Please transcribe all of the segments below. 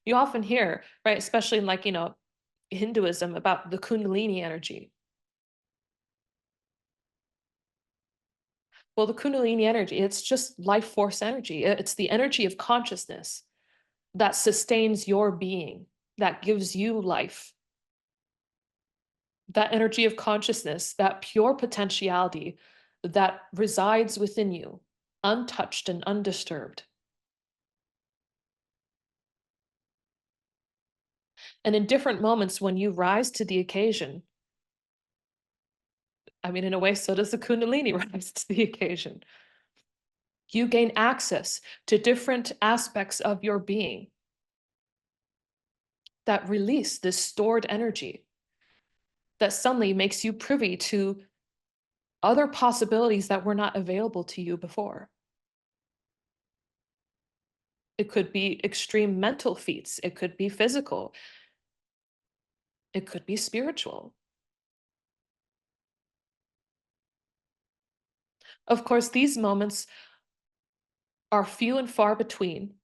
You often hear, right, especially in like, Hinduism about the Kundalini energy. Well, the Kundalini energy, it's just life force energy. It's the energy of consciousness that sustains your being, that gives you life. That energy of consciousness, that pure potentiality that resides within you, untouched and undisturbed. And in different moments when you rise to the occasion, I mean, in a way, so does the Kundalini rise to the occasion. You gain access to different aspects of your being that release this stored energy that suddenly makes you privy to other possibilities that were not available to you before. It could be extreme mental feats, it could be physical, it could be spiritual. Of course, these moments are few and far between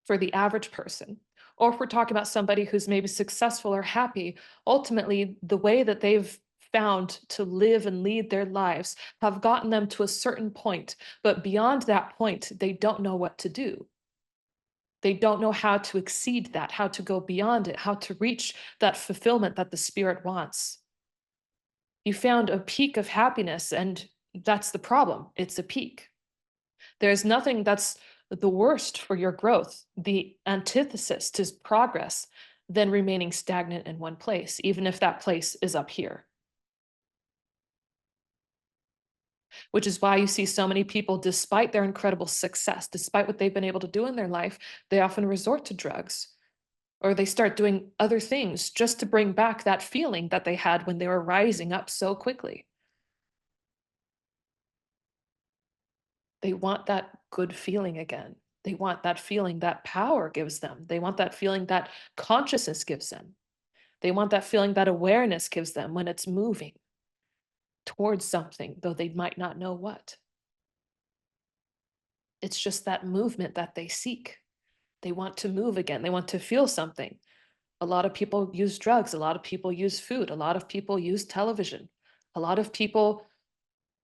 for the average person. Or if we're talking about somebody who's maybe successful or happy, ultimately, the way that they've found to live and lead their lives have gotten them to a certain point. But beyond that point, they don't know what to do. They don't know how to exceed that, how to go beyond it, how to reach that fulfillment that the spirit wants. You found a peak of happiness, and that's the problem. It's a peak. There's nothing that's the worst for your growth, the antithesis to progress, than remaining stagnant in one place, even if that place is up here. Which is why you see so many people, despite their incredible success, despite what they've been able to do in their life, they often resort to drugs or they start doing other things just to bring back that feeling that they had when they were rising up so quickly. They want that good feeling again. They want that feeling that power gives them. They want that feeling that consciousness gives them. They want that feeling that awareness gives them when it's moving towards something, though they might not know what. It's just that movement that they seek. They want to move again. They want to feel something. A lot of people use drugs. A lot of people use food. A lot of people use television. A lot of people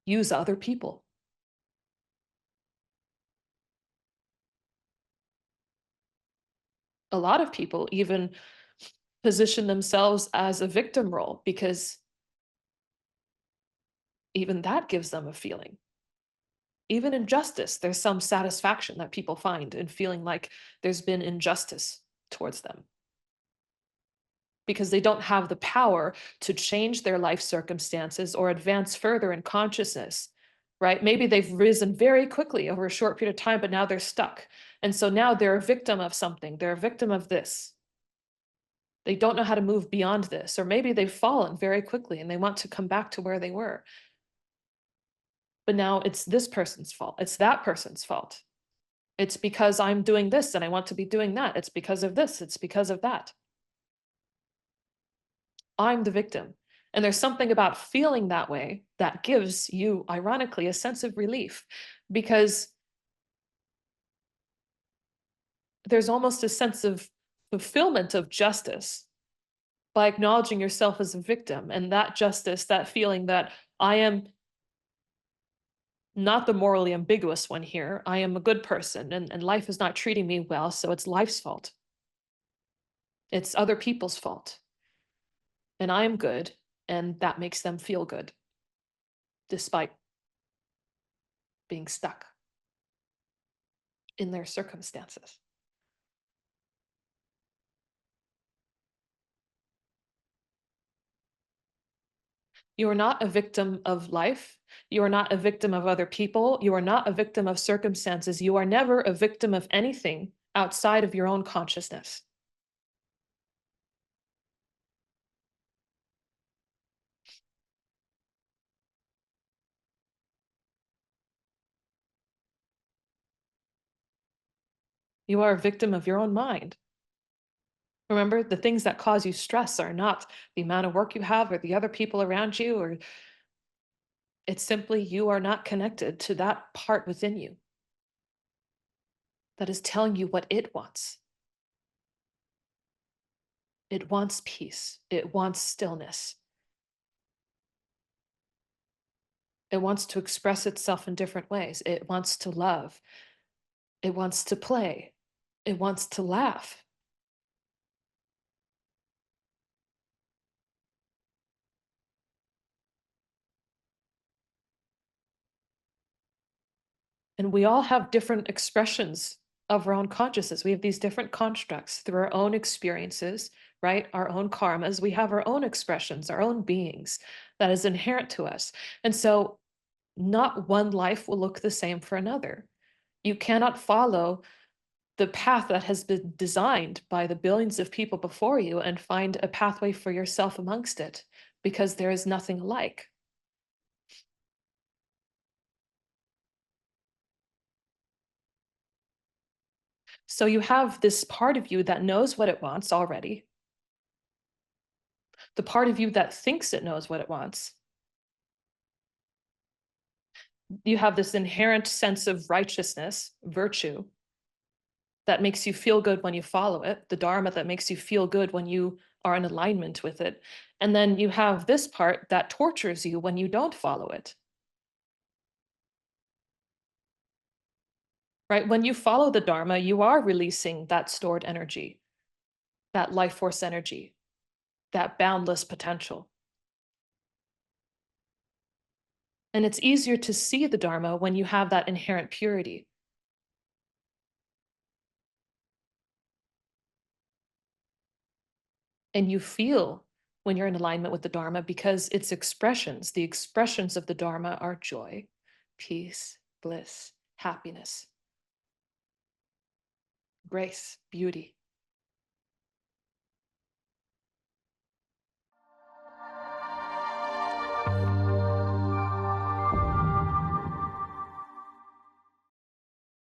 use other people. A lot of people even position themselves as a victim role because even that gives them a feeling. Even in justice, there's some satisfaction that people find in feeling like there's been injustice towards them because they don't have the power to change their life circumstances or advance further in consciousness, right? Maybe they've risen very quickly over a short period of time, but now they're stuck. And so now they're a victim of something, they're a victim of this. They don't know how to move beyond this, or maybe they've fallen very quickly and they want to come back to where they were. But now it's this person's fault. It's that person's fault. It's because I'm doing this and I want to be doing that. It's because of this. It's because of that. I'm the victim. And there's something about feeling that way that gives you, ironically, a sense of relief because there's almost a sense of fulfillment of justice by acknowledging yourself as a victim. And that justice, that feeling that I am not the morally ambiguous one here. I am a good person and life is not treating me well, so it's life's fault. It's other people's fault. And I am good, and that makes them feel good, despite being stuck in their circumstances. You are not a victim of life. You are not a victim of other people. You are not a victim of circumstances. You are never a victim of anything outside of your own consciousness. You are a victim of your own mind. Remember, the things that cause you stress are not the amount of work you have or the other people around you, or it's simply you are not connected to that part within you that is telling you what it wants. It wants peace. It wants stillness. It wants to express itself in different ways. It wants to love. It wants to play. It wants to laugh. And we all have different expressions of our own consciousness. We have these different constructs through our own experiences, right? Our own karmas. We have our own expressions, our own beings that is inherent to us. And so, not one life will look the same for another. You cannot follow the path that has been designed by the billions of people before you and find a pathway for yourself amongst it because there is nothing alike. So you have this part of you that knows what it wants already, the part of you that thinks it knows what it wants. You have this inherent sense of righteousness, virtue, that makes you feel good when you follow it, the Dharma that makes you feel good when you are in alignment with it. And then you have this part that tortures you when you don't follow it, right? When you follow the Dharma, you are releasing that stored energy, that life force energy, that boundless potential. And it's easier to see the Dharma when you have that inherent purity. And you feel when you're in alignment with the Dharma because its expressions, the expressions of the Dharma are joy, peace, bliss, happiness, grace, beauty.